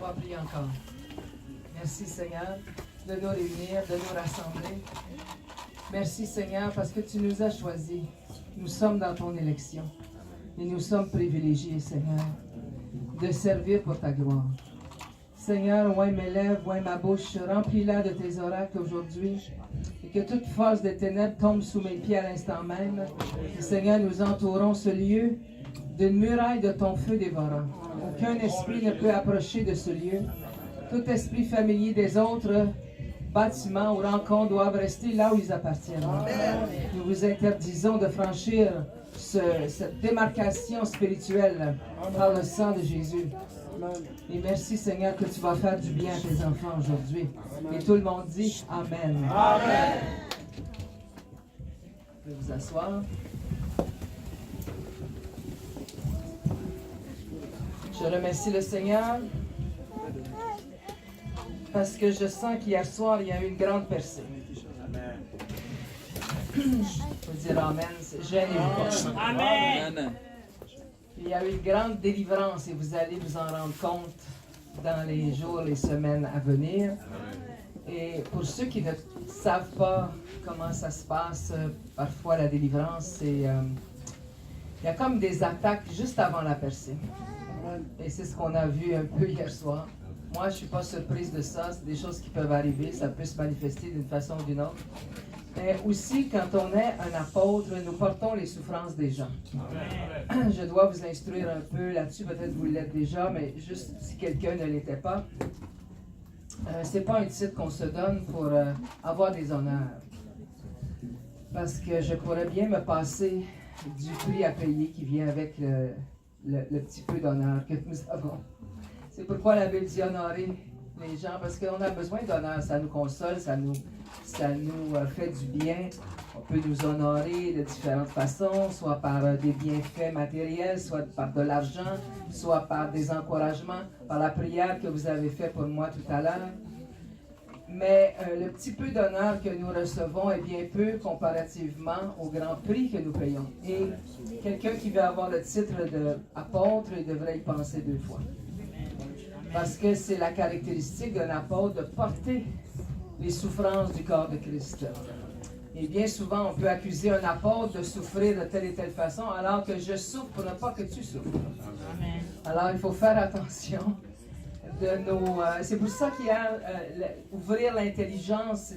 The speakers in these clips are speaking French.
pouvoir prier encore. Merci Seigneur de nous réunir, de nous rassembler. Merci Seigneur parce que tu nous as choisis. Nous sommes dans ton élection. Et nous sommes privilégiés Seigneur de servir pour ta gloire. Seigneur, oint mes lèvres, oint ma bouche, remplis-la de tes oracles aujourd'hui. Et que toute force des ténèbres tombe sous mes pieds à l'instant même. Et Seigneur, nous entourons ce lieu d'une muraille de ton feu dévorant. Aucun esprit ne peut approcher de ce lieu. Tout esprit familier des autres bâtiments ou rencontres doivent rester là où ils appartiennent. Nous vous interdisons de franchir cette démarcation spirituelle par le sang de Jésus. Et merci Seigneur que tu vas faire du bien à tes enfants aujourd'hui. Et tout le monde dit Amen. Amen. Vous pouvez vous asseoir. Je remercie le Seigneur parce que je sens qu'hier soir, il y a eu une grande percée. Je peux dire Amen. Gênez-vous pas. Amen. Il y a eu une grande délivrance et vous allez vous en rendre compte dans les jours, les semaines à venir. Et pour ceux qui ne savent pas comment ça se passe, parfois la délivrance, il y a comme des attaques juste avant la percée. Et c'est ce qu'on a vu un peu hier soir. Moi, je ne suis pas surprise de ça. C'est des choses qui peuvent arriver. Ça peut se manifester d'une façon ou d'une autre. Mais aussi, quand on est un apôtre, nous portons les souffrances des gens. Je dois vous instruire un peu là-dessus. Peut-être que vous l'êtes déjà, mais juste si quelqu'un ne l'était pas. Ce n'est pas un titre qu'on se donne pour avoir des honneurs. Parce que je pourrais bien me passer du prix à payer qui vient avec le petit peu d'honneur que nous avons. C'est pourquoi la Bible dit honorer les gens, parce qu'on a besoin d'honneur. Ça nous console, ça nous fait du bien. On peut nous honorer de différentes façons, soit par des bienfaits matériels, soit par de l'argent, soit par des encouragements, par la prière que vous avez faite pour moi tout à l'heure. Mais le petit peu d'honneur que nous recevons est bien peu comparativement au grand prix que nous payons. Et quelqu'un qui veut avoir le titre d'apôtre, il devrait y penser deux fois. Parce que c'est la caractéristique d'un apôtre de porter les souffrances du corps de Christ. Et bien souvent, on peut accuser un apôtre de souffrir de telle et telle façon, alors que je souffre pour ne pas que tu souffres. Alors, il faut faire attention. C'est pour ça qu'il y a ouvrir l'intelligence,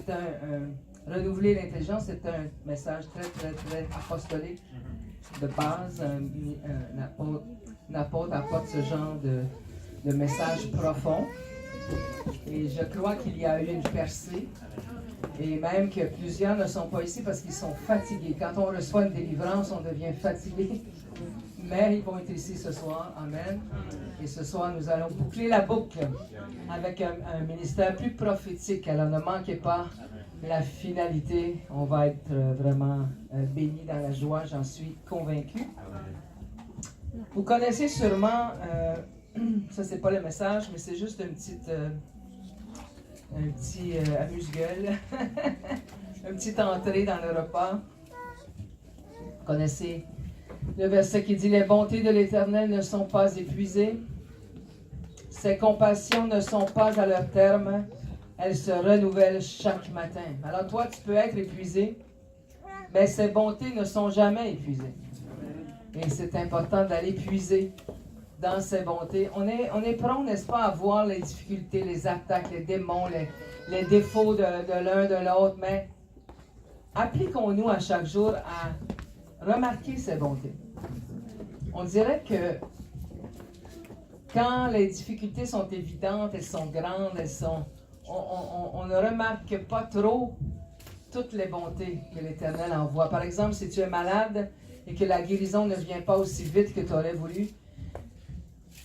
renouveler l'intelligence, c'est un message très, très, très apostolique de base. Un apôtre apporte ce genre de message profond. Et je crois qu'il y a eu une percée. Et même que plusieurs ne sont pas ici parce qu'ils sont fatigués. Quand on reçoit une délivrance, on devient fatigué. Mais ils vont être ici ce soir. Amen. Et ce soir, nous allons boucler la boucle avec un ministère plus prophétique. Alors ne manquez pas la finalité. On va être vraiment bénis dans la joie, j'en suis convaincu. Vous connaissez sûrement, ça c'est pas le message, mais c'est juste un petit amuse-gueule, une petite entrée dans le repas. Vous connaissez le verset qui dit « Les bontés de l'Éternel ne sont pas épuisées, ses compassions ne sont pas à leur terme, elles se renouvellent chaque matin. » Alors toi, tu peux être épuisé, mais ses bontés ne sont jamais épuisées. Et c'est important d'aller puiser dans ses bontés. On est prompt, n'est-ce pas, à voir les difficultés, les attaques, les démons, les défauts de l'un, de l'autre, mais appliquons-nous à chaque jour à remarquer ses bontés. On dirait que quand les difficultés sont évidentes, elles sont grandes, on ne remarque pas trop toutes les bontés que l'Éternel envoie. Par exemple, si tu es malade et que la guérison ne vient pas aussi vite que tu aurais voulu,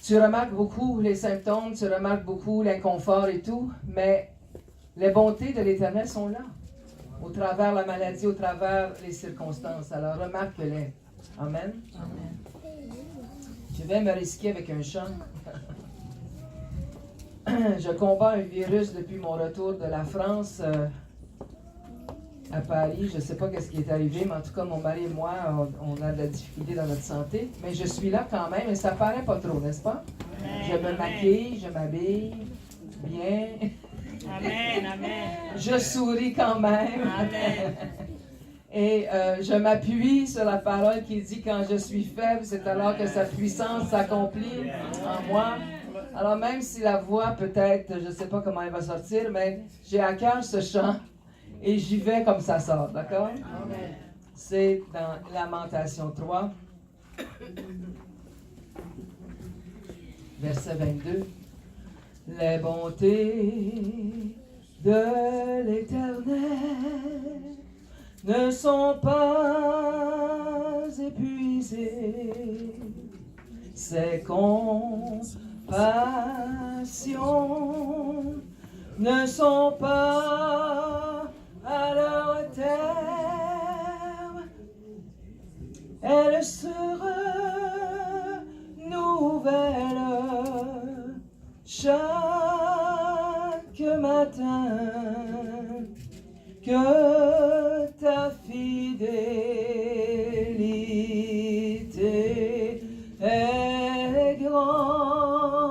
tu remarques beaucoup les symptômes, tu remarques beaucoup l'inconfort et tout, mais les bontés de l'Éternel sont là, au travers la maladie, au travers les circonstances. Alors remarque-les. Amen. Amen. Je vais me risquer avec un chant. Je combats un virus depuis mon retour de la France à Paris. Je ne sais pas ce qui est arrivé, mais en tout cas, mon mari et moi, on a de la difficulté dans notre santé. Mais je suis là quand même et ça paraît pas trop, n'est-ce pas? Je me maquille, je m'habille bien. Amen, amen. Je souris quand même. Amen. Et je m'appuie sur la parole qui dit quand je suis faible, c'est alors que sa puissance s'accomplit en moi. Alors même si la voix peut-être, je ne sais pas comment elle va sortir, mais j'ai à cœur ce chant et j'y vais comme ça sort, d'accord? C'est dans Lamentation 3, verset 22. Les bontés de l'Éternel ne sont pas épuisées, ses compassions ne sont pas à leur terme, elles se renouvellent chaque matin. Que ta fidélité est grande,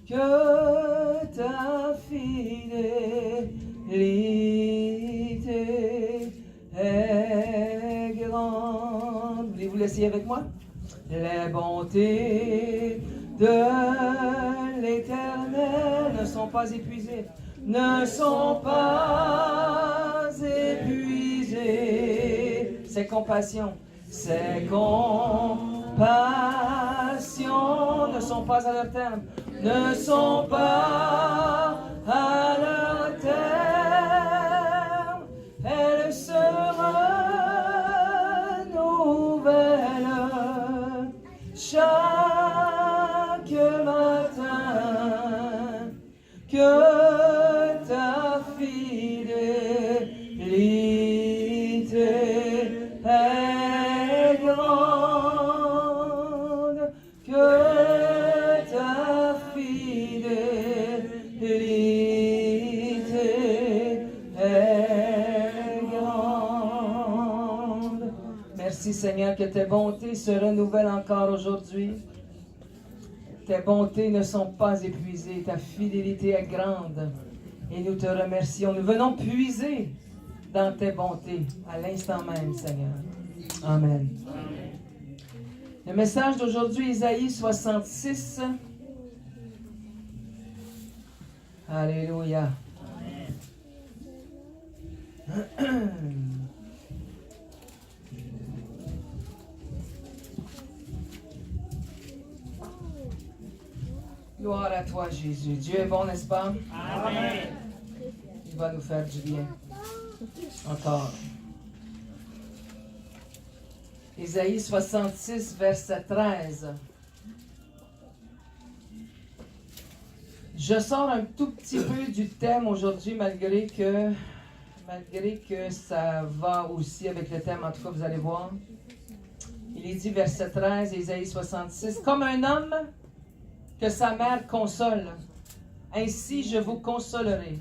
que ta fidélité est grande. Voulez-vous l'essayer avec moi? Les bontés de l'Éternel ne sont pas épuisées, ne sont pas épuisées. Ses compassions ne sont pas à leur terme, ne sont pas à leur terme. Elles se renouvellent chaque matin. Que ta fidélité est grande, que ta fidélité est grande. Merci Seigneur que tes bontés se renouvellent encore aujourd'hui. Tes bontés ne sont pas épuisées, ta fidélité est grande. Et nous te remercions. Nous venons puiser dans tes bontés à l'instant même, Seigneur. Amen. Le message d'aujourd'hui, Isaïe 66. Alléluia. Gloire à toi, Jésus. Dieu est bon, n'est-ce pas? Amen. Il va nous faire du bien. Encore. Isaïe 66, verset 13. Je sors un tout petit peu du thème aujourd'hui, malgré que ça va aussi avec le thème, en tout cas, vous allez voir. Il est dit, verset 13, Isaïe 66, « Comme un homme que sa mère console, ainsi je vous consolerai.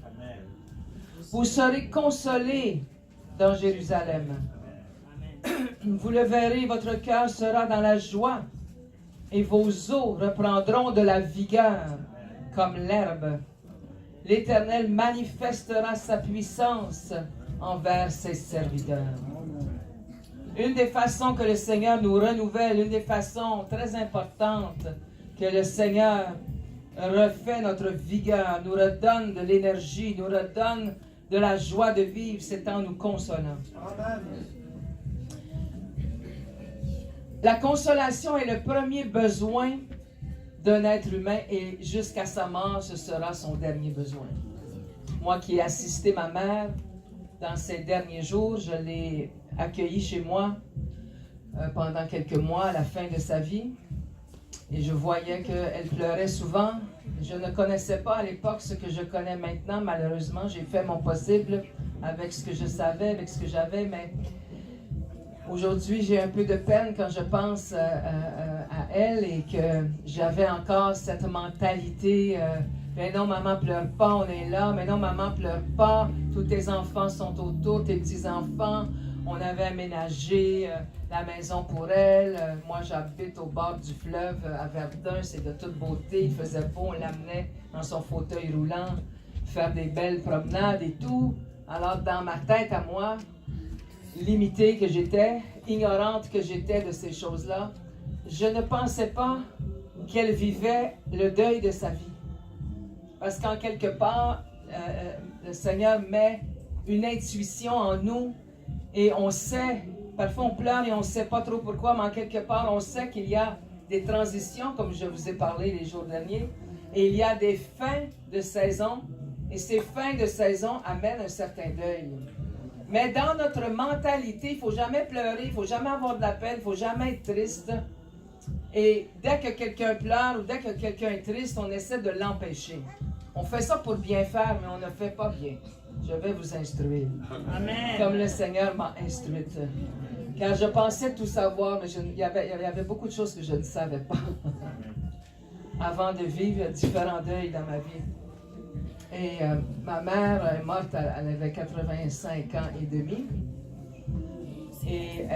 Vous serez consolés dans Jérusalem. Vous le verrez, votre cœur sera dans la joie, et vos os reprendront de la vigueur comme l'herbe. L'Éternel manifestera sa puissance envers ses serviteurs. » Une des façons que le Seigneur nous renouvelle, une des façons très importantes que le Seigneur refait notre vigueur, nous redonne de l'énergie, nous redonne de la joie de vivre, c'est en nous consolant. Amen. La consolation est le premier besoin d'un être humain et jusqu'à sa mort, ce sera son dernier besoin. Moi qui ai assisté ma mère dans ces derniers jours, je l'ai accueillie chez moi pendant quelques mois à la fin de sa vie. Et je voyais qu'elle pleurait souvent. Je ne connaissais pas à l'époque ce que je connais maintenant. Malheureusement, j'ai fait mon possible avec ce que je savais, avec ce que j'avais. Mais aujourd'hui, j'ai un peu de peine quand je pense à elle et que j'avais encore cette mentalité. Mais non, maman, pleure pas, on est là. Mais non, maman, pleure pas. Tous tes enfants sont autour, tes petits-enfants. On avait aménagé la maison pour elle. Moi, j'habite au bord du fleuve à Verdun. C'est de toute beauté. Il faisait beau. On l'amenait dans son fauteuil roulant, faire des belles promenades et tout. Alors, dans ma tête à moi, limitée que j'étais, ignorante que j'étais de ces choses-là, je ne pensais pas qu'elle vivait le deuil de sa vie. Parce qu'en quelque part, le Seigneur met une intuition en nous et on sait, parfois on pleure et on ne sait pas trop pourquoi, mais en quelque part, on sait qu'il y a des transitions, comme je vous ai parlé les jours derniers, et il y a des fins de saison, et ces fins de saison amènent un certain deuil. Mais dans notre mentalité, il ne faut jamais pleurer, il ne faut jamais avoir de la peine, il ne faut jamais être triste. Et dès que quelqu'un pleure ou dès que quelqu'un est triste, on essaie de l'empêcher. On fait ça pour bien faire, mais on ne fait pas bien. Je vais vous instruire. Amen. Comme le Seigneur m'a instruite. Car je pensais tout savoir, mais il y avait beaucoup de choses que je ne savais pas. Avant de vivre différents deuils dans ma vie. Et ma mère est morte, elle avait 85 ans et demi. Et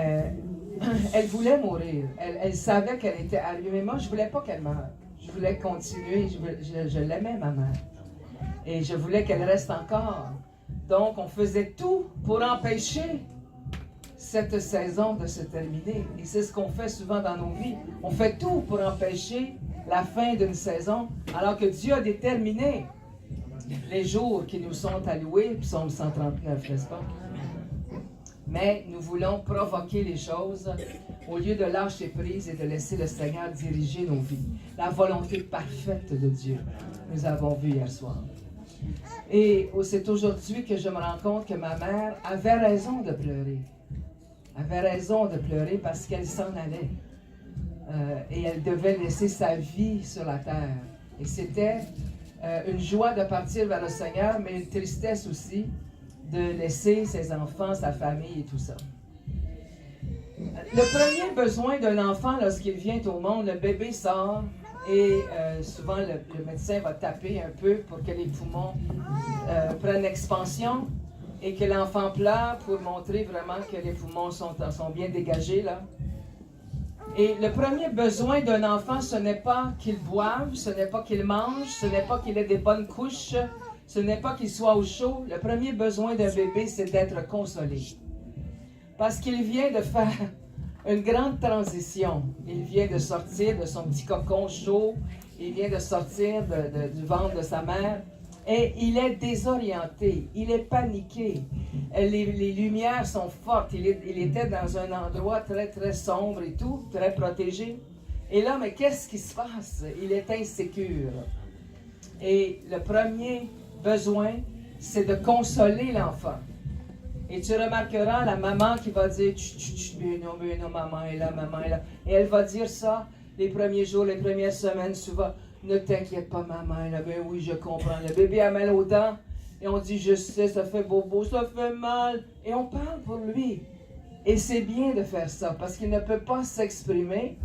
elle voulait mourir. Elle savait qu'elle était arrivée. Mais moi, je ne voulais pas qu'elle meure. Je voulais continuer. Je l'aimais, ma mère. Et je voulais qu'elle reste encore. Donc, on faisait tout pour empêcher cette saison de se terminer. Et c'est ce qu'on fait souvent dans nos vies. On fait tout pour empêcher la fin d'une saison, alors que Dieu a déterminé les jours qui nous sont alloués, Psaume 139, n'est-ce pas? Mais nous voulons provoquer les choses au lieu de lâcher prise et de laisser le Seigneur diriger nos vies. La volonté parfaite de Dieu, nous avons vu hier soir. Et c'est aujourd'hui que je me rends compte que ma mère avait raison de pleurer. Avait raison de pleurer parce qu'elle s'en allait. Et elle devait laisser sa vie sur la terre. Et c'était une joie de partir vers le Seigneur, mais une tristesse aussi de laisser ses enfants, sa famille et tout ça. Le premier besoin d'un enfant lorsqu'il vient au monde, le bébé sort et souvent le médecin va taper un peu pour que les poumons prennent expansion et que l'enfant pleure pour montrer vraiment que les poumons sont bien dégagés là. Et le premier besoin d'un enfant, ce n'est pas qu'il boive, ce n'est pas qu'il mange, ce n'est pas qu'il ait des bonnes couches, ce n'est pas qu'il soit au chaud. Le premier besoin d'un bébé, c'est d'être consolé. Parce qu'il vient de faire une grande transition. Il vient de sortir de son petit cocon chaud, il vient de sortir du ventre de sa mère. Et il est désorienté, il est paniqué. Les lumières sont fortes. Il était dans un endroit très, très sombre et tout, très protégé. Et là, mais qu'est-ce qui se passe? Il est insécure. Et le premier besoin, c'est de consoler l'enfant. Et tu remarqueras la maman qui va dire « mais non, maman est là, maman est là ». Et elle va dire ça les premiers jours, les premières semaines, souvent. Ne t'inquiète pas, maman, là, ben oui, je comprends. Le bébé a mal aux dents, et on dit, je sais, ça fait bobo, ça fait mal. Et on parle pour lui. Et c'est bien de faire ça, parce qu'il ne peut pas s'exprimer.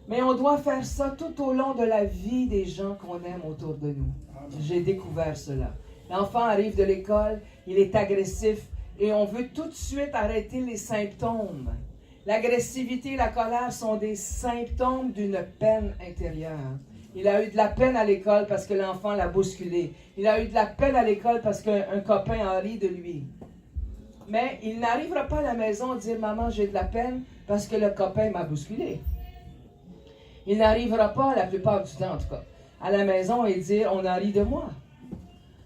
Mais on doit faire ça tout au long de la vie des gens qu'on aime autour de nous. J'ai découvert cela. L'enfant arrive de l'école, il est agressif, et on veut tout de suite arrêter les symptômes. L'agressivité et la colère sont des symptômes d'une peine intérieure. Il a eu de la peine à l'école parce que l'enfant l'a bousculé. Il a eu de la peine à l'école parce qu'un copain a ri de lui. Mais il n'arrivera pas à la maison à dire « Maman, j'ai de la peine parce que le copain m'a bousculé. » Il n'arrivera pas, la plupart du temps en tout cas, à la maison et dire « On a ri de moi. »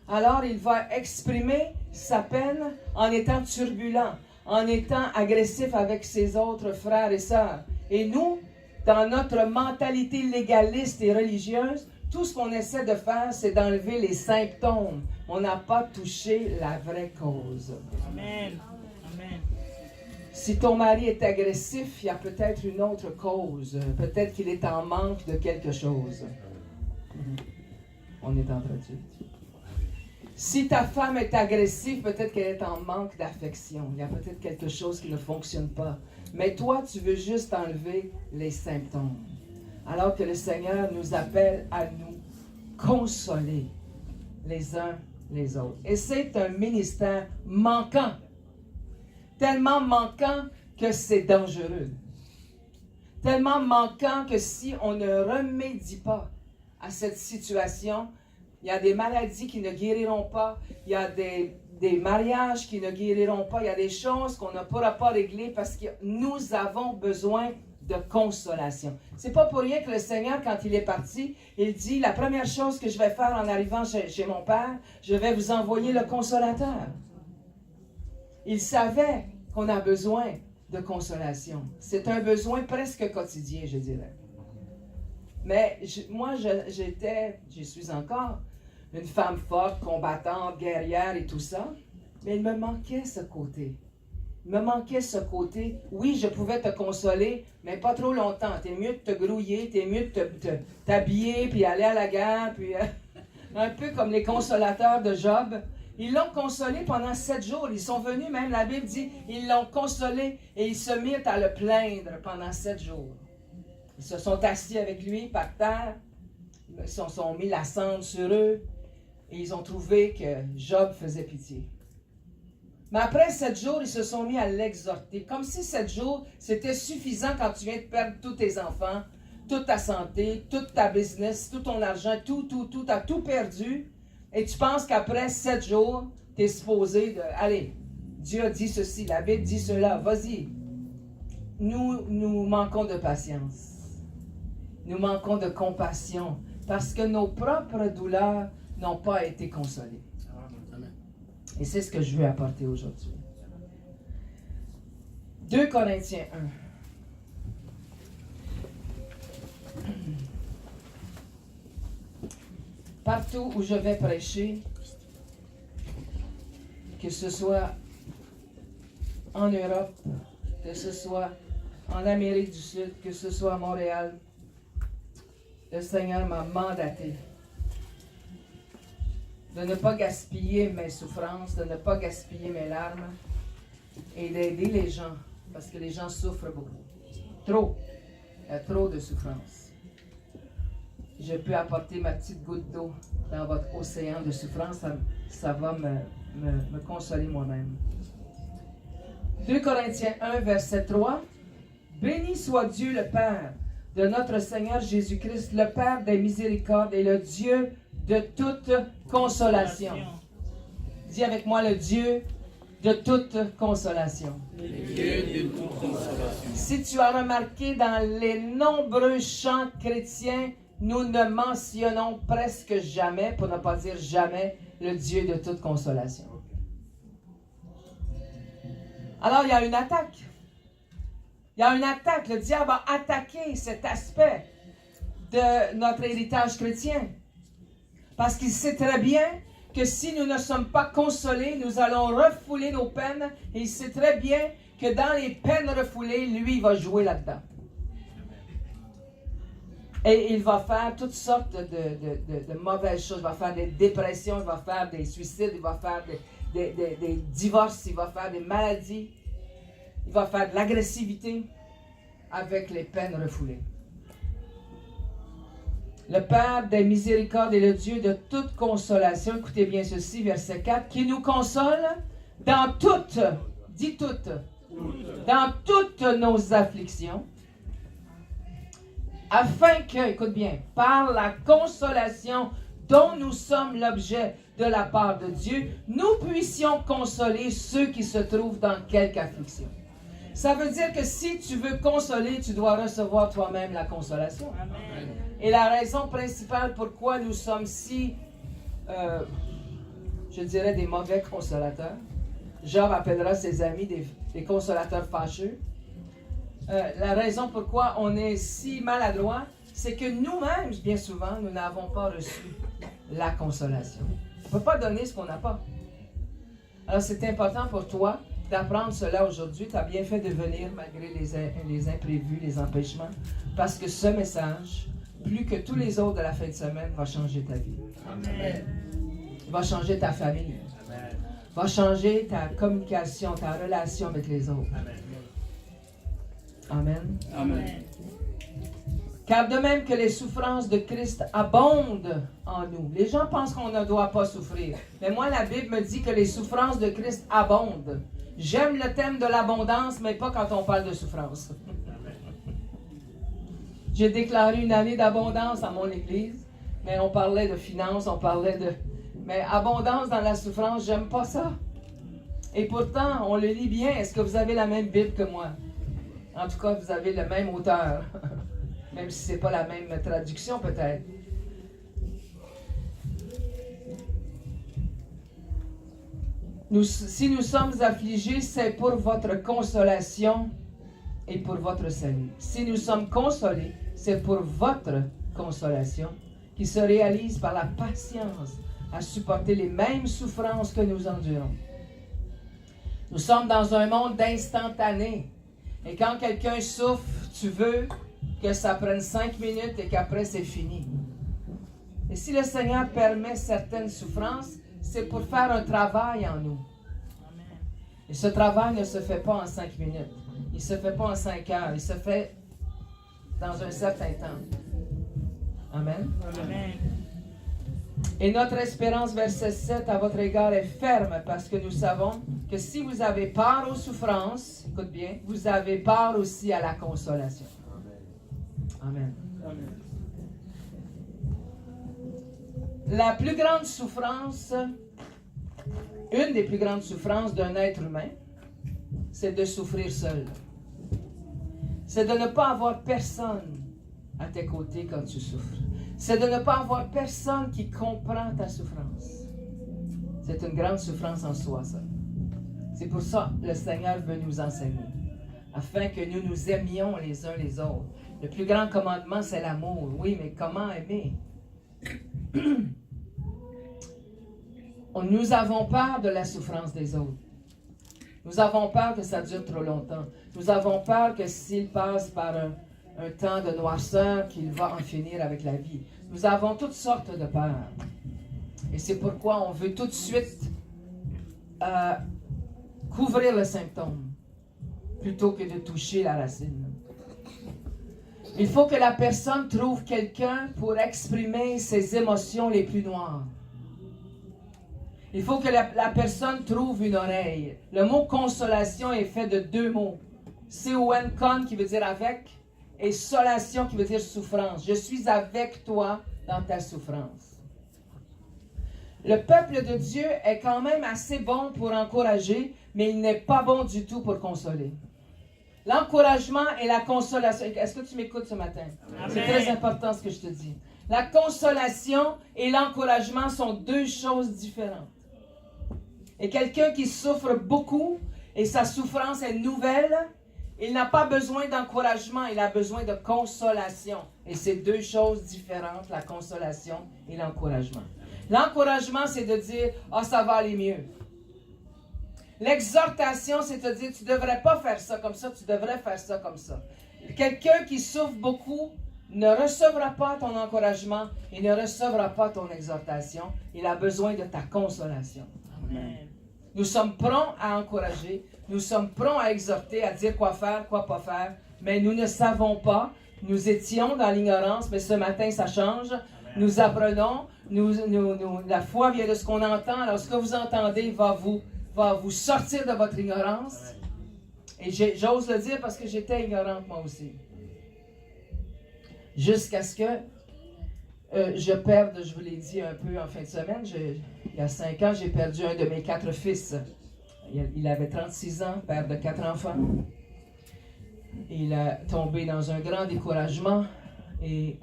Alors il va exprimer sa peine en étant turbulent, en étant agressif avec ses autres frères et sœurs. Et nous, dans notre mentalité légaliste et religieuse, tout ce qu'on essaie de faire, c'est d'enlever les symptômes. On n'a pas touché la vraie cause. Amen. Amen. Si ton mari est agressif, il y a peut-être une autre cause. Peut-être qu'il est en manque de quelque chose. On est en train de dire. Si ta femme est agressive, peut-être qu'elle est en manque d'affection. Il y a peut-être quelque chose qui ne fonctionne pas. Mais toi, tu veux juste enlever les symptômes. Alors que le Seigneur nous appelle à nous consoler les uns les autres. Et c'est un ministère manquant. tellement manquant que c'est dangereux. Tellement manquant que si on ne remédie pas à cette situation, il y a des maladies qui ne guériront pas, il y a des mariages qui ne guériront pas, il y a des choses qu'on ne pourra pas régler parce que nous avons besoin de consolation. C'est pas pour rien que le Seigneur, quand il est parti, il dit, la première chose que je vais faire en arrivant chez mon Père, je vais vous envoyer le consolateur. Il savait qu'on a besoin de consolation. C'est un besoin presque quotidien, je dirais. Mais moi, je suis encore une femme forte, combattante, guerrière et tout ça, mais il me manquait ce côté. Il me manquait ce côté. Oui, je pouvais te consoler, mais pas trop longtemps. T'es mieux de te grouiller, t'es mieux de t'habiller, puis aller à la gare, puis un peu comme les consolateurs de Job. Ils l'ont consolé pendant 7 jours. Ils sont venus, même la Bible dit, ils l'ont consolé et ils se mirent à le plaindre pendant 7 jours. Ils se sont assis avec lui par terre, ils se sont mis la cendre sur eux et ils ont trouvé que Job faisait pitié. Mais après 7 jours, ils se sont mis à l'exhorter. Comme si 7 jours, c'était suffisant quand tu viens de perdre tous tes enfants, toute ta santé, toute ta business, tout ton argent, tout, tu as tout perdu. Et tu penses qu'après 7 jours, tu es supposé de... Allez, Dieu a dit ceci, la Bible dit cela, vas-y. Nous manquons de patience. Nous manquons de compassion parce que nos propres douleurs n'ont pas été consolées. Et c'est ce que je veux apporter aujourd'hui. 2 Corinthiens 1. Partout où je vais prêcher, que ce soit en Europe, que ce soit en Amérique du Sud, que ce soit à Montréal, le Seigneur m'a mandaté de ne pas gaspiller mes souffrances, de ne pas gaspiller mes larmes et d'aider les gens, parce que les gens souffrent beaucoup. Trop. Il y a trop de souffrance. Je peux apporter ma petite goutte d'eau dans votre océan de souffrance, ça va me consoler moi-même. 2 Corinthiens 1, verset 3. Béni soit Dieu le Père de notre Seigneur Jésus-Christ, le Père des miséricordes et le Dieu de toute consolation. Dis avec moi, le Dieu de toute consolation. Le Dieu de toute consolation. Si tu as remarqué dans les nombreux chants chrétiens, nous ne mentionnons presque jamais, pour ne pas dire jamais, le Dieu de toute consolation. Alors, il y a une attaque. Il y a une attaque. Le diable a attaqué cet aspect de notre héritage chrétien. Parce qu'il sait très bien que si nous ne sommes pas consolés, nous allons refouler nos peines. Et il sait très bien que dans les peines refoulées, lui, il va jouer là-dedans. Et il va faire toutes sortes de mauvaises choses. Il va faire des dépressions, il va faire des suicides, il va faire des divorces, il va faire des maladies. Il va faire de l'agressivité avec les peines refoulées. Le Père des miséricordes et le Dieu de toute consolation, écoutez bien ceci, verset 4, qui nous console dans toutes, dis toutes, dans toutes nos afflictions, afin que, écoute bien, par la consolation dont nous sommes l'objet de la part de Dieu, nous puissions consoler ceux qui se trouvent dans quelque affliction. Ça veut dire que si tu veux consoler, tu dois recevoir toi-même la consolation. Amen. Et la raison principale pourquoi nous sommes si, je dirais, des mauvais consolateurs, Job appellera ses amis des consolateurs fâcheux. La raison pourquoi on est si maladroit, c'est que nous-mêmes, bien souvent, nous n'avons pas reçu la consolation. On ne peut pas donner ce qu'on n'a pas. Alors c'est important pour toi d'apprendre cela aujourd'hui. Tu as bien fait de venir malgré les imprévus, les empêchements, parce que ce message, plus que tous les autres de la fin de semaine, va changer ta vie. Amen. Va changer ta famille. Amen. Va changer ta communication, ta relation avec les autres. Amen. Amen. Car de même que les souffrances de Christ abondent en nous. Les gens pensent qu'on ne doit pas souffrir. Mais moi, la Bible me dit que les souffrances de Christ abondent. J'aime le thème de l'abondance, mais pas quand on parle de souffrance. J'ai déclaré une année d'abondance à mon église, mais on parlait de finances, on parlait de... Mais abondance dans la souffrance, j'aime pas ça. Et pourtant, on le lit bien. Est-ce que vous avez la même Bible que moi? En tout cas, vous avez le même auteur. Même si ce n'est pas la même traduction, peut-être. Si nous sommes affligés, c'est pour votre consolation et pour votre salut. Si nous sommes consolés, c'est pour votre consolation qui se réalise par la patience à supporter les mêmes souffrances que nous endurons. Nous sommes dans un monde d'instantané. Et quand quelqu'un souffre, tu veux que ça prenne 5 minutes et qu'après c'est fini. Et si le Seigneur permet certaines souffrances, c'est pour faire un travail en nous. Et ce travail ne se fait pas en 5 minutes. Il ne se fait pas en 5 heures. Il se fait dans un certain temps. Amen. Amen. Et notre espérance, verset 7, à votre égard est ferme parce que nous savons que si vous avez part aux souffrances, écoute bien, vous avez part aussi à la consolation. Amen. Amen. La plus grande souffrance, une des plus grandes souffrances d'un être humain, c'est de souffrir seul. C'est de ne pas avoir personne à tes côtés quand tu souffres. C'est de ne pas avoir personne qui comprend ta souffrance. C'est une grande souffrance en soi, ça. C'est pour ça que le Seigneur veut nous enseigner, afin que nous nous aimions les uns les autres. Le plus grand commandement, c'est l'amour. Oui, mais comment aimer? Nous avons peur de la souffrance des autres. Nous avons peur que ça dure trop longtemps. Nous avons peur que s'il passe par un temps de noirceur, qu'il va en finir avec la vie. Nous avons toutes sortes de peurs. Et c'est pourquoi on veut tout de suite couvrir le symptôme, plutôt que de toucher la racine. Il faut que la personne trouve quelqu'un pour exprimer ses émotions les plus noires. Il faut que la personne trouve une oreille. Le mot consolation est fait de 2 mots. C-O-N, con, qui veut dire avec, et solation, qui veut dire souffrance. Je suis avec toi dans ta souffrance. Le peuple de Dieu est quand même assez bon pour encourager, mais il n'est pas bon du tout pour consoler. L'encouragement et la consolation. Est-ce que tu m'écoutes ce matin? Amen. C'est très important ce que je te dis. La consolation et l'encouragement sont 2 choses différentes. Et quelqu'un qui souffre beaucoup et sa souffrance est nouvelle, il n'a pas besoin d'encouragement, il a besoin de consolation. Et c'est 2 choses différentes, la consolation et l'encouragement. L'encouragement, c'est de dire « Ah, ça va aller mieux ». L'exhortation, c'est de dire « Tu ne devrais pas faire ça comme ça, tu devrais faire ça comme ça ». Quelqu'un qui souffre beaucoup ne recevra pas ton encouragement, il ne recevra pas ton exhortation. Il a besoin de ta consolation. Amen. Nous sommes prompts à encourager, nous sommes prompts à exhorter, à dire quoi faire, quoi pas faire, mais nous ne savons pas, nous étions dans l'ignorance, mais ce matin ça change. Amen. Nous apprenons, la foi vient de ce qu'on entend, alors ce que vous entendez va vous sortir de votre ignorance. Et j'ose le dire parce que j'étais ignorante moi aussi. Jusqu'à ce que je perde, je vous l'ai dit un peu en fin de semaine, il y a 5 ans, j'ai perdu un de mes 4 fils. Il avait 36 ans, père de 4 enfants. Il a tombé dans un grand découragement et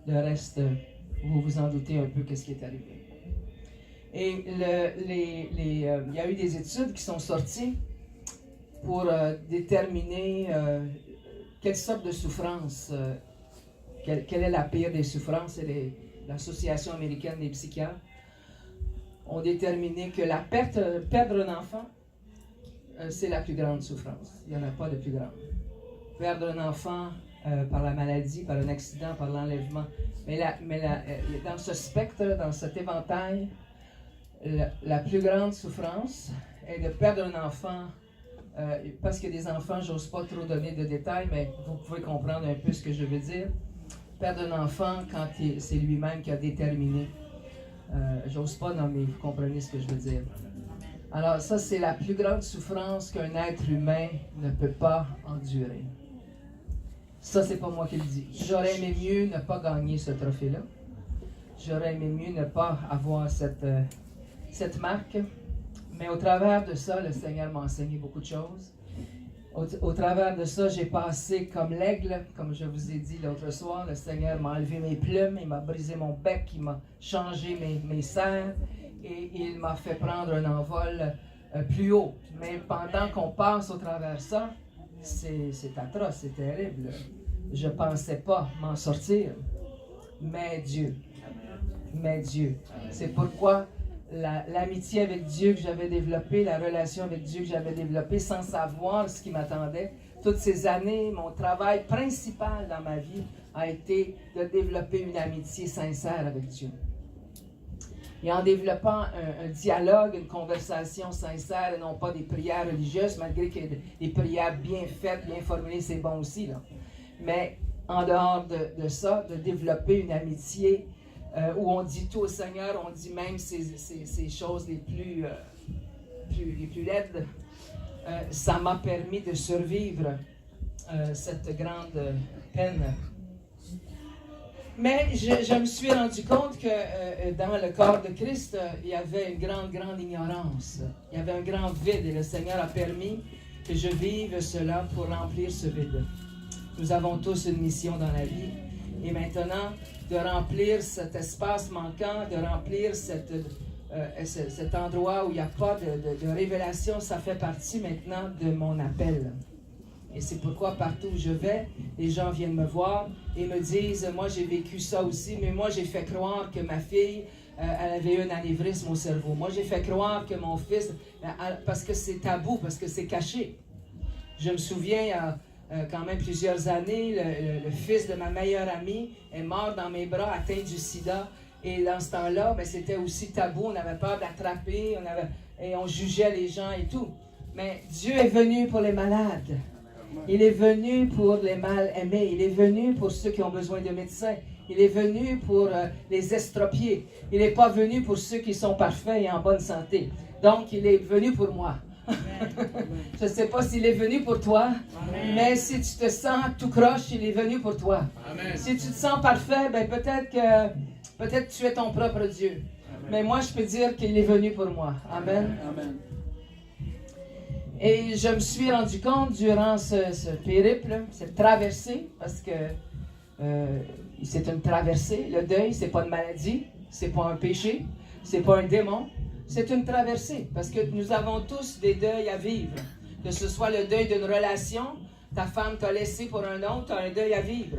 le reste, vous vous en doutez un peu qu'est-ce qui est arrivé. Et il y a eu des études qui sont sorties pour déterminer quelle sorte de souffrance, quelle est la pire des souffrances. Et l'Association américaine des psychiatres ont déterminé que perdre un enfant, c'est la plus grande souffrance. Il n'y en a pas de plus grande. Perdre un enfant par la maladie, par un accident, par l'enlèvement. Mais dans ce spectre, dans cet éventail, la plus grande souffrance est de perdre un enfant. Parce que des enfants, j'ose pas trop donner de détails, mais vous pouvez comprendre un peu ce que je veux dire. Perdre un enfant quand c'est lui-même qui a déterminé. J'ose pas nommer, vous comprenez ce que je veux dire. Alors ça, c'est la plus grande souffrance qu'un être humain ne peut pas endurer. Ça, c'est pas moi qui le dis. J'aurais aimé mieux ne pas gagner ce trophée-là. J'aurais aimé mieux ne pas avoir cette marque. Mais au travers de ça, le Seigneur m'a enseigné beaucoup de choses. Au travers de ça, j'ai passé comme l'aigle, comme je vous ai dit l'autre soir. Le Seigneur m'a enlevé mes plumes, il m'a brisé mon bec, il m'a changé mes serres et il m'a fait prendre un envol plus haut. Mais pendant qu'on passe au travers de ça, c'est atroce, c'est terrible. Je ne pensais pas m'en sortir. Mais Dieu. C'est pourquoi l'amitié avec Dieu que j'avais développée, la relation avec Dieu que j'avais développée sans savoir ce qui m'attendait, toutes ces années, mon travail principal dans ma vie a été de développer une amitié sincère avec Dieu. Et en développant un dialogue, une conversation sincère et non pas des prières religieuses, malgré que des prières bien faites, bien formulées, c'est bon aussi, là. Mais en dehors de ça, de développer une amitié où on dit tout au Seigneur, on dit même ces choses les plus laides, ça m'a permis de survivre cette grande peine. Mais je me suis rendu compte que dans le corps de Christ, il y avait une grande ignorance. Il y avait un grand vide et le Seigneur a permis que je vive cela pour remplir ce vide. Nous avons tous une mission dans la vie. Et maintenant, de remplir cet espace manquant, de remplir cet endroit où il n'y a pas de révélation, ça fait partie maintenant de mon appel. Et c'est pourquoi partout où je vais, les gens viennent me voir et me disent, moi j'ai vécu ça aussi, mais moi j'ai fait croire que ma fille, elle avait eu un anévrisme au cerveau. Moi j'ai fait croire que mon fils, parce que c'est tabou, parce que c'est caché. Je me souviens, il y a quand même plusieurs années, le fils de ma meilleure amie est mort dans mes bras, atteint du sida. Et dans ce temps-là, ben, c'était aussi tabou, on avait peur d'attraper, et on jugeait les gens et tout. Mais Dieu est venu pour les malades. Il est venu pour les mal-aimés. Il est venu pour ceux qui ont besoin de médecins. Il est venu pour les estropiés. Il n'est pas venu pour ceux qui sont parfaits et en bonne santé. Donc, il est venu pour moi. Je ne sais pas s'il est venu pour toi, mais si tu te sens tout croche, il est venu pour toi. Amen. Si tu te sens parfait, ben peut-être que tu es ton propre Dieu. Amen. Mais moi, je peux dire qu'il est venu pour moi. Amen. Amen. Et je me suis rendu compte durant ce périple, cette traversée, parce que c'est une traversée. Le deuil, c'est pas une maladie, c'est pas un péché, c'est pas un démon. C'est une traversée, parce que nous avons tous des deuils à vivre. Que ce soit le deuil d'une relation, ta femme t'a laissé pour un autre, tu as un deuil à vivre.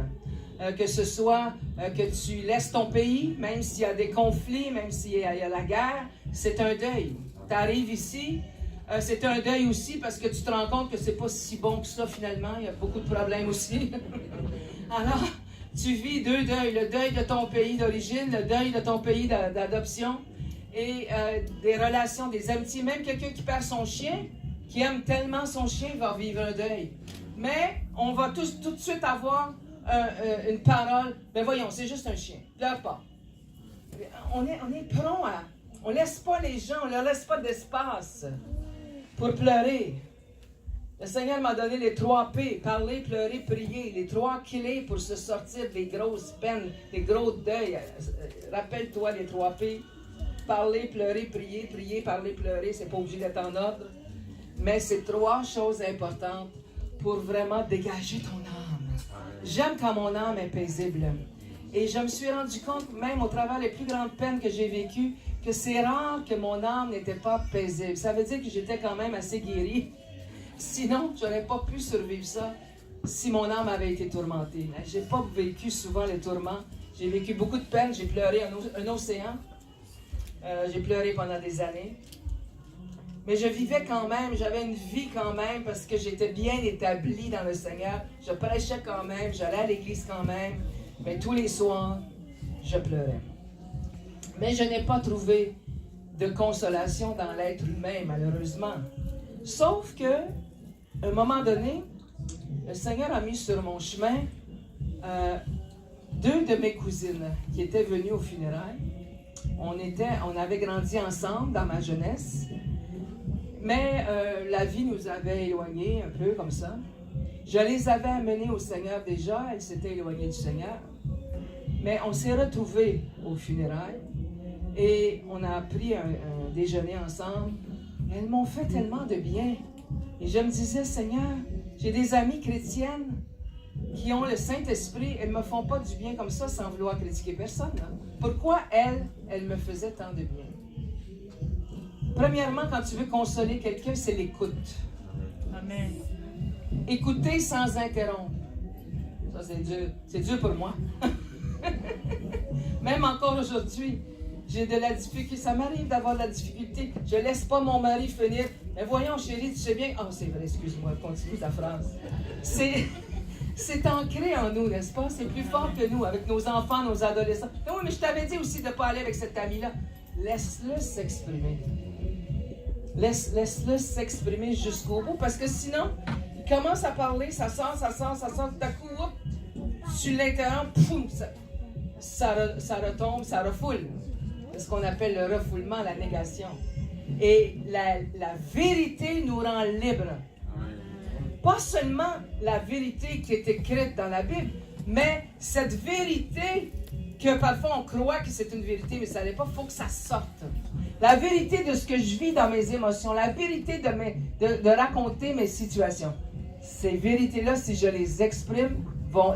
Que ce soit que tu laisses ton pays, même s'il y a des conflits, même s'il y a la guerre, c'est un deuil. Tu arrives ici, c'est un deuil aussi, parce que tu te rends compte que c'est pas si bon que ça finalement, il y a beaucoup de problèmes aussi. Alors, tu vis deux deuils, le deuil de ton pays d'origine, le deuil de ton pays d'adoption, et des relations, des amitiés. Même quelqu'un qui perd son chien, qui aime tellement son chien, va vivre un deuil. Mais on va tout de suite avoir une parole. Ben voyons, c'est juste un chien. Pleure pas. On est prompt à... On laisse pas les gens, on leur laisse pas d'espace pour pleurer. Le Seigneur m'a donné les 3 P. Parler, pleurer, prier. Les 3 clés pour se sortir des grosses peines, des gros deuils. Rappelle-toi les 3 P. Parler, pleurer, prier, prier, parler, pleurer, c'est pas obligé d'être en ordre. Mais c'est 3 choses importantes pour vraiment dégager ton âme. J'aime quand mon âme est paisible. Et je me suis rendu compte, même au travers des plus grandes peines que j'ai vécues, que c'est rare que mon âme n'était pas paisible. Ça veut dire que j'étais quand même assez guérie. Sinon, je n'aurais pas pu survivre ça si mon âme avait été tourmentée. Je n'ai pas vécu souvent les tourments. J'ai vécu beaucoup de peines, j'ai pleuré un océan. J'ai pleuré pendant des années. Mais je vivais quand même, j'avais une vie quand même parce que j'étais bien établie dans le Seigneur. Je prêchais quand même, j'allais à l'église quand même. Mais tous les soirs, je pleurais. Mais je n'ai pas trouvé de consolation dans l'être humain, malheureusement. Sauf que, à un moment donné, le Seigneur a mis sur mon chemin 2 de mes cousines qui étaient venues aux funérailles. On avait grandi ensemble dans ma jeunesse. Mais la vie nous avait éloignés un peu comme ça. Je les avais amenés au Seigneur déjà, elles s'étaient éloignées du Seigneur. Mais on s'est retrouvés aux funérailles et on a pris un déjeuner ensemble. Elles m'ont fait tellement de bien. Et je me disais, Seigneur, j'ai des amies chrétiennes qui ont le Saint-Esprit, elles ne me font pas du bien comme ça sans vouloir critiquer personne. Hein? Pourquoi elles me faisaient tant de bien? Premièrement, quand tu veux consoler quelqu'un, c'est l'écoute. Amen. Écouter sans interrompre. Ça, c'est dur. C'est dur pour moi. Même encore aujourd'hui, j'ai de la difficulté. Ça m'arrive d'avoir de la difficulté. Je ne laisse pas mon mari finir. Mais voyons, chérie, tu sais bien. Oh, c'est vrai, excuse-moi, continue ta phrase. C'est ancré en nous, n'est-ce pas? C'est plus fort que nous, avec nos enfants, nos adolescents. Oui, mais je t'avais dit aussi de ne pas aller avec cet ami-là. Laisse-le s'exprimer. Laisse-le s'exprimer jusqu'au bout, parce que sinon, il commence à parler, ça sort, tout à coup, hop, tu l'interromps, poum, ça retombe, ça refoule. C'est ce qu'on appelle le refoulement, la négation. Et la vérité nous rend libres. Pas seulement la vérité qui est écrite dans la Bible, mais cette vérité que parfois on croit que c'est une vérité, mais ça n'est pas, il faut que ça sorte. La vérité de ce que je vis dans mes émotions, la vérité de raconter mes situations. Ces vérités-là, si je les exprime,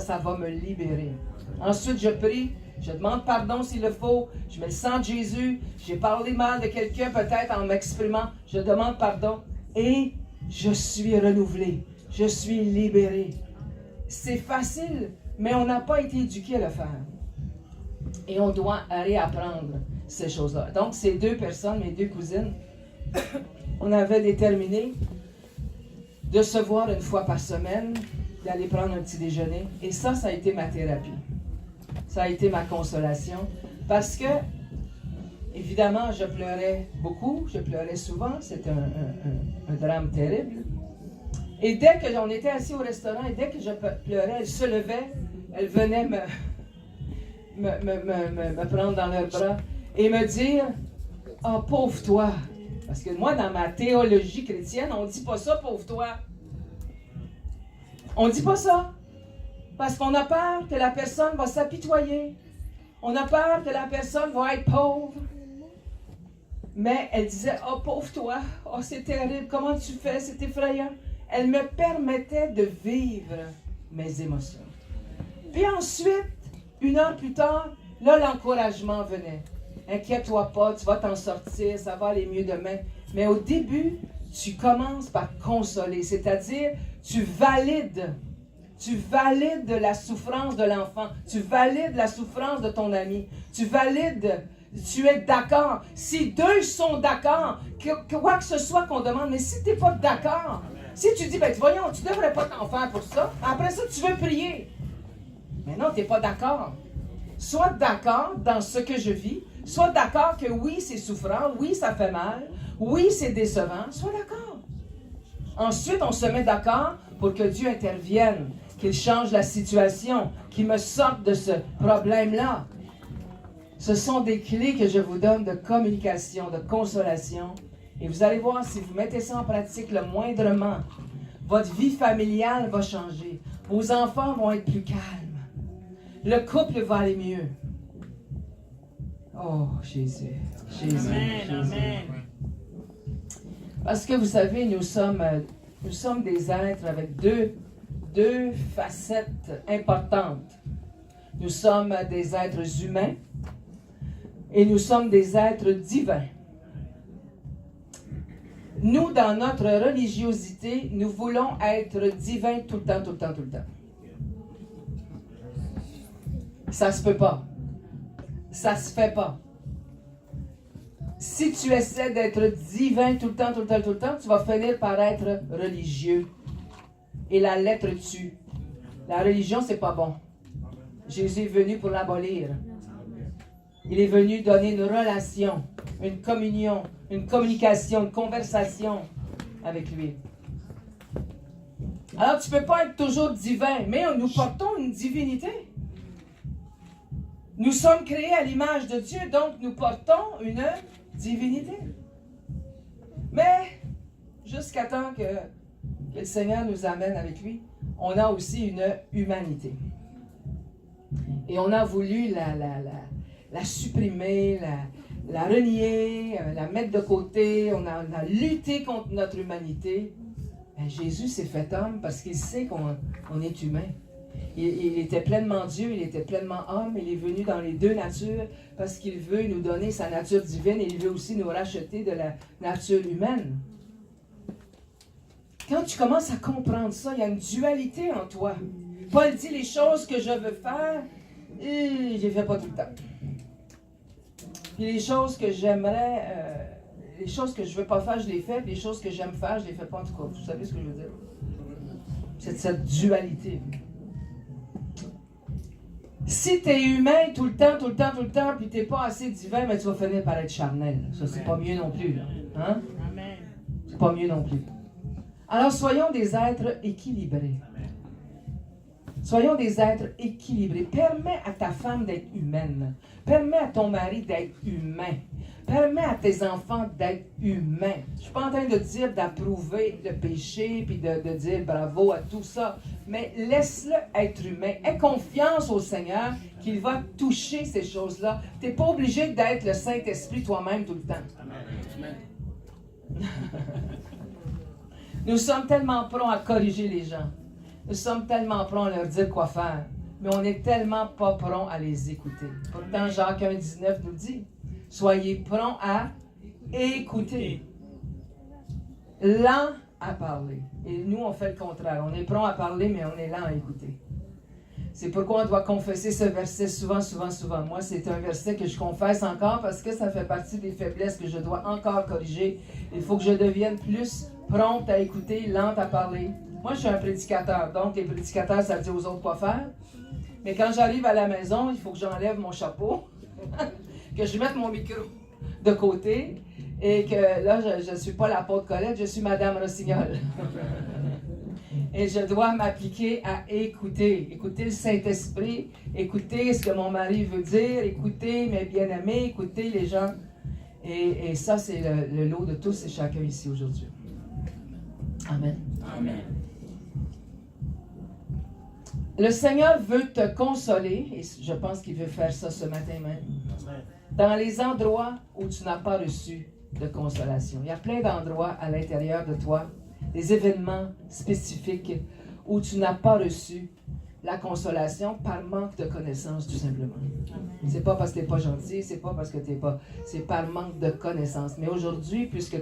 ça va me libérer. Ensuite, je prie, je demande pardon s'il le faut, je mets le sang de Jésus, j'ai parlé mal de quelqu'un peut-être en m'exprimant, je demande pardon et je suis renouvelé, je suis libéré. C'est facile, mais on n'a pas été éduqué à le faire. Et on doit réapprendre ces choses-là. Donc, ces deux personnes, mes deux cousines, on avait déterminé de se voir une fois par semaine, d'aller prendre un petit déjeuner. Et ça a été ma thérapie. Ça a été ma consolation. Parce que, évidemment, je pleurais beaucoup, je pleurais souvent. C'était un drame terrible. Et dès qu'on était assis au restaurant, et dès que je pleurais, elle se levait, elle venait me prendre dans leurs bras et me dire « Ah, pauvre toi! » Parce que moi, dans ma théologie chrétienne, on ne dit pas ça, pauvre toi. On ne dit pas ça. Parce qu'on a peur que la personne va s'apitoyer. On a peur que la personne va être pauvre. Mais elle disait « Oh, pauvre toi! Oh, c'est terrible! Comment tu fais? C'est effrayant! » Elle me permettait de vivre mes émotions. Puis ensuite, 1 heure plus tard, là, l'encouragement venait. Inquiète-toi pas, tu vas t'en sortir, ça va aller mieux demain. Mais au début, tu commences par consoler, c'est-à-dire, tu valides la souffrance de l'enfant, tu valides la souffrance de ton ami, tu valides, tu es d'accord. Si deux sont d'accord, quoi que ce soit qu'on demande, mais si tu n'es pas d'accord, si tu dis, ben voyons, tu ne devrais pas t'en faire pour ça, après ça, tu veux prier. Mais non, tu n'es pas d'accord. Sois d'accord dans ce que je vis. Sois d'accord que oui, c'est souffrant. Oui, ça fait mal. Oui, c'est décevant. Sois d'accord. Ensuite, on se met d'accord pour que Dieu intervienne, qu'il change la situation, qu'il me sorte de ce problème-là. Ce sont des clés que je vous donne de communication, de consolation. Et vous allez voir, si vous mettez ça en pratique le moindrement, votre vie familiale va changer. Vos enfants vont être plus calmes. Le couple va aller mieux. Oh, Jésus. Jésus. Amen, Jésus. amen. Parce que vous savez, nous sommes des êtres avec deux facettes importantes. Nous sommes des êtres humains et nous sommes des êtres divins. Nous, dans notre religiosité, nous voulons être divins tout le temps, tout le temps, tout le temps. Ça se peut pas. Ça se fait pas. Si tu essaies d'être divin tout le temps, tout le temps, tout le temps, tu vas finir par être religieux. Et la lettre tue. La religion, c'est pas bon. Jésus est venu pour l'abolir. Il est venu donner une relation, une communion, une communication, une conversation avec lui. Alors, tu ne peux pas être toujours divin, mais nous portons une divinité. Nous sommes créés à l'image de Dieu, donc nous portons une divinité. Mais jusqu'à temps que le Seigneur nous amène avec lui, on a aussi une humanité. Et on a voulu la supprimer, la renier, la mettre de côté. On a lutté contre notre humanité. Ben, Jésus s'est fait homme parce qu'il sait qu'on est humain. Il était pleinement Dieu, il était pleinement homme. Il est venu dans les deux natures parce qu'il veut nous donner sa nature divine et il veut aussi nous racheter de la nature humaine. Quand tu commences à comprendre ça, il y a une dualité en toi. Paul dit les choses que je veux faire, et je les fais pas tout le temps. Puis les choses que j'aimerais, les choses que je veux pas faire, je les fais. Puis les choses que j'aime faire, je les fais pas en tout cas. Vous savez ce que je veux dire? C'est cette dualité. Si tu es humain tout le temps, puis tu n'es pas assez divin, mais tu vas finir par être charnel. Ça, c'est pas mieux non plus. Là. Hein? C'est pas mieux non plus. Alors, soyons des êtres équilibrés. Soyons des êtres équilibrés. Permets à ta femme d'être humaine. Permets à ton mari d'être humain. Permets à tes enfants d'être humains. Je ne suis pas en train de dire d'approuver le péché puis de dire bravo à tout ça. Mais laisse-le être humain. Aie confiance au Seigneur qu'il va toucher ces choses-là. Tu n'es pas obligé d'être le Saint-Esprit toi-même tout le temps. Amen. Nous sommes tellement prompts à corriger les gens. Nous sommes tellement prompts à leur dire quoi faire. Mais on n'est tellement pas prompts à les écouter. Pourtant, Jacques 1,19 nous dit, soyez prompts à écouter. Lent à parler. Et nous, on fait le contraire. On est prompt à parler, mais on est lent à écouter. C'est pourquoi on doit confesser ce verset souvent. Moi, c'est un verset que je confesse encore parce que ça fait partie des faiblesses que je dois encore corriger. Il faut que je devienne plus prompte à écouter, lente à parler. Moi, je suis un prédicateur. Donc, les prédicateurs, ça dit aux autres quoi faire. Mais quand j'arrive à la maison, il faut que j'enlève mon chapeau, que je mette mon micro de côté et que là, je ne suis pas l'apôtre Colette, je suis Madame Rossignol. Et je dois m'appliquer à écouter le Saint-Esprit, écouter ce que mon mari veut dire, écouter mes bien-aimés, écouter les gens. Et ça, c'est le lot de tous et chacun ici aujourd'hui. Amen. Amen. Le Seigneur veut te consoler, et je pense qu'il veut faire ça ce matin même, dans les endroits où tu n'as pas reçu de consolation. Il y a plein d'endroits à l'intérieur de toi, des événements spécifiques où tu n'as pas reçu la consolation par manque de connaissance, tout simplement. C'est pas parce que tu n'es pas gentil, c'est pas parce que tu n'es pas... C'est par manque de connaissance. Mais aujourd'hui, puisque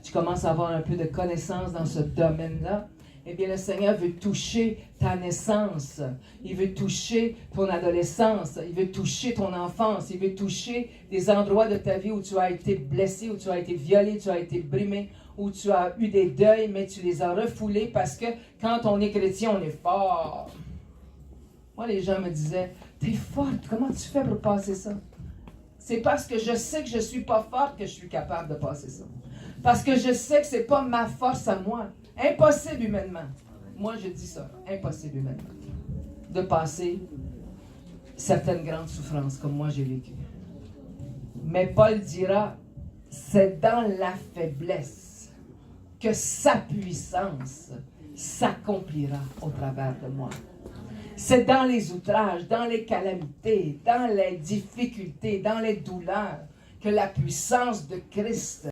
tu commences à avoir un peu de connaissance dans ce domaine-là, eh bien, le Seigneur veut toucher ta naissance. Il veut toucher ton adolescence. Il veut toucher ton enfance. Il veut toucher des endroits de ta vie où tu as été blessé, où tu as été violé, tu as été brimé, où tu as eu des deuils, mais tu les as refoulés parce que quand on est chrétien, on est fort. Moi, les gens me disaient, « T'es forte, comment tu fais pour passer ça? » C'est parce que je sais que je ne suis pas forte que je suis capable de passer ça. Parce que je sais que ce n'est pas ma force à moi. Impossible humainement. Moi, je dis ça. Impossible humainement. De passer certaines grandes souffrances comme moi j'ai vécu. Mais Paul dira, c'est dans la faiblesse que sa puissance s'accomplira au travers de moi. C'est dans les outrages, dans les calamités, dans les difficultés, dans les douleurs que la puissance de Christ